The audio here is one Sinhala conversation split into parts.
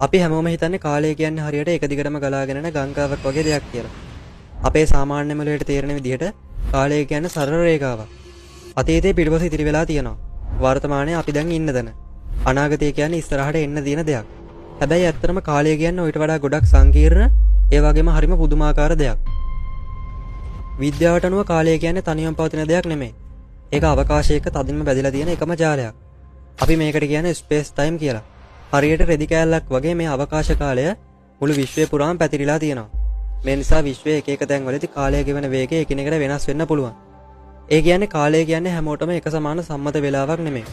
අපි හැමෝම හිතන්නේ කාලය කියන්නේ හරියට එක දිගටම ගලාගෙන යන ගංගාවක් වගේ දෙයක් කියලා. අපේ සාමාන්‍ය මොළයට තේරෙන විදිහට කාලය කියන්නේ සරල රේඛාවක්. අතීතයේ පිටපස ඉතිරි වෙලා තියෙනවා. වර්තමානයේ අපි දැන් ඉන්න තැන. අනාගතය කියන්නේ ඉස්සරහට එන්න තියෙන දෙයක්. හැබැයි ඇත්තටම කාලය කියන්නේ ඊට වඩා ගොඩක් සංකීර්ණ, ඒ වගේම හරිම පුදුමාකාර දෙයක්. විද්‍යාවට අනුව කාලය කියන්නේ තනියම පවතින දෙයක් නෙමෙයි. ඒක අවකාශයක තදින්ම බැඳලා තියෙන එකම ජාලයක්. අපි මේකට කියන්නේ ස්පේස් ටයිම් කියලා. හරියට රෙදි කෑල්ලක් වගේ මේ අවකාශ කාලය මුළු විශ්වය පුරාම පැතිරිලා තියෙනවා. මේ නිසා විශ්වයේ එක එක තැන්වලදී කාලය ගෙවන වේගය එකිනෙකට වෙනස් වෙන්න පුළුවන්. ඒ කියන්නේ කාලය කියන්නේ හැමෝටම එක සමාන සම්මත වේලාවක් නෙමෙයි.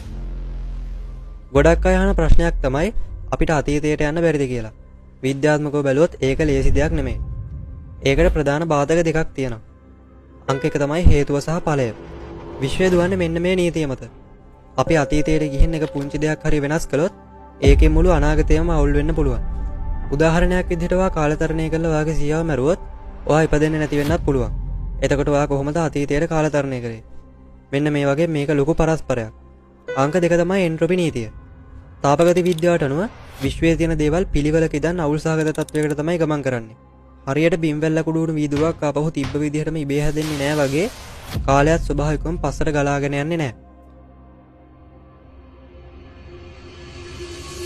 ගොඩක් අය අහන ප්‍රශ්නයක් තමයි අපිට අතීතයට යන්න බැරිද කියලා. විද්‍යාත්මකව බැලුවොත් ඒක ලේසි දෙයක් නෙමෙයි. ඒකට ප්‍රධාන බාධක දෙකක් තියෙනවා. අංක 1 තමයි හේතුව සහ ඵලය. විශ්වය දුවන්නේ මෙන්න මේ නීතිය මත. අපි අතීතයට ගිහින් එක පුංචි දෙයක් හරි වෙනස් කළොත් ඒකෙන් මුළු අනාගතයම අවුල් වෙන්න පුළුවන්. උදාහරණයක් විදිහට ඔයා කාලතරණය කරලා ඔයාගේ සීයාව මැරුවොත් ඔයා ඉපදෙන්නේ නැති වෙන්නත් පුළුවන්. එතකොට ඔයා කොහොමද අතීතයට කාලතරණය කරේ? මෙන්න මේ වගේ මේක ලොකු පරස්පරයක්. අංක 2 තමයි එන්ට්‍රොපි නීතිය. තාපගති විද්‍යාවට අනුව විශ්වයේ තියෙන දේවල් පිළිවෙලක ඉඳන් අවුල් සහගත තත්වයකට තමයි ගමන් කරන්නේ. හරියට බිම්වැල්ල කුඩුවුණු වීදුරුවක් ආපහු තිබ්බ විදිහටම ඉබේ හැදෙන්නේ නැහැ වගේ කාලයත් ස්වභාවිකවම පස්සට ගලාගෙන යන්නේ නැහැ.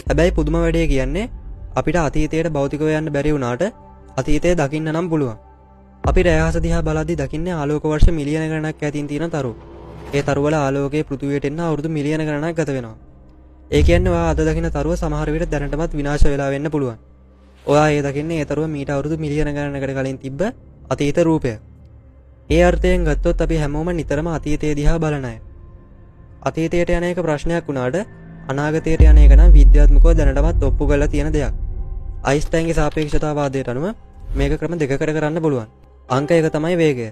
හැබැයි පුදුම වැඩේ කියන්නේ අපිට අතීතයට භෞතිකව යන්න බැරි වුණාට අතීතය දකින්න නම් පුළුවන්. අපි රැයහස දිහා බලද්දි දකින්නේ ආලෝක වර්ෂ මිලියන ගණනක් ඈතින් තියෙන තරු. ඒ තරු වල ආලෝකයේ පෘථිවියට එන්න අවුරුදු මිලියන ගණනක් ගත වෙනවා. ඒ කියන්නේ ඔයා අද දකින්න තරුව සමහර විට දැනටමත් විනාශ වෙලා වෙන්න පුළුවන්. ඔයා ඒ දකින්නේ ඒ තරුව මීට අවුරුදු මිලියන ගණනකට කලින් තිබ්බ අතීත රූපය. ඒ අර්ථයෙන් ගත්තොත් අපි හැමෝම නිතරම අතීතය දිහා බලන අය. අතීතයට යන එක ප්‍රශ්නයක් වුණාට අනාගතයට යන එක නම් විද්‍යාත්මකව දැනටමත් ඔප්පු කරලා තියෙන දෙයක්. අයින්ස්ටයින්ගේ සාපේක්ෂතාවාදයට අනුව මේක ක්‍රම දෙකකට කරන්න පුළුවන්. අංක 1 තමයි වේගය.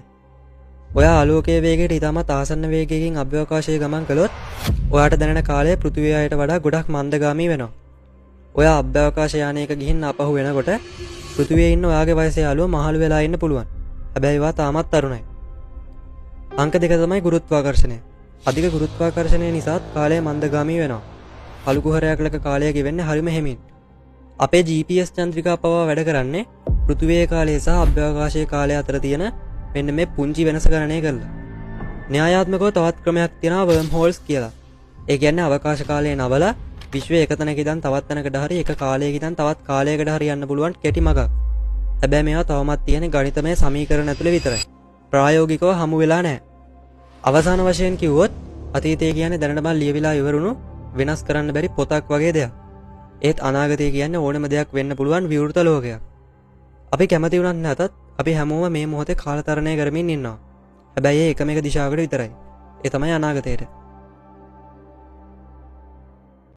ඔයා ආලෝකයේ වේගයට ඉතාමත් ආසන්න වේගයකින් අභ්‍යවකාශයේ ගමන් කළොත් ඔයාට දැනෙන කාලය පෘථිවියට වඩා ගොඩක් මන්දගාමී වෙනවා. ඔයා අභ්‍යවකාශ යානයක ගිහින් ආපහු වෙනකොට පෘථිවියේ ඉන්න ඔයාගේ වයසේ යාළුවා මහලු වෙලා ඉන්න පුළුවන්. හැබැයි ඔයා තාමත් තරුණයි. අංක 2 තමයි ගුරුත්වාකර්ෂණය. අධික ගුරුත්වාකර්ෂණය නිසා කාලය මන්දගාමී වෙනවා. අලු කුහරයක් ලක කාලය ගෙවෙන්නේ හරිම හිමින්. අපේ GPS චන්ද්‍රිකා පවා වැඩ කරන්නේ පෘථිවියේ කාලය සහ අභ්‍යවකාශයේ කාලය අතර තියෙන මෙන්න මේ පුංචි වෙනස ගණනය කරලා. න්‍යායාත්මකව තවත් ක්‍රමයක් තියෙනවා වර්ම් හෝල්ස් කියලා. ඒ කියන්නේ අවකාශ කාලය නවලා විශ්වයේ එක තැනක ඉඳන් තවත් තැනකට හරි එක කාලයක ඉඳන් තවත් කාලයකට හරි යන්න පුළුවන් කෙටි මඟක්. හැබැයි මේවා තවමත් තියෙන ගණිතමය සමීකරණ ඇතුලේ විතරයි. ප්‍රායෝගිකව හමු වෙලා නැහැ. අවසාන වශයෙන් කිව්වොත් අතීතය කියන්නේ දැනට ලියවිලා ඉවරුණු වෙනස් කරන්න බැරි පොතක් වගේ දෙයක්. ඒත් අනාගතය කියන්නේ ඕනම දෙයක් වෙන්න පුළුවන් විවෘත ලෝකයක්. අපි කැමති වුණත් නැතත් අපි හැමෝම මේ මොහොතේ කාලතරණය කරමින් ඉන්නවා. හැබැයි ඒ එකම එක දිශාවකට විතරයි. ඒ තමයි අනාගතයට.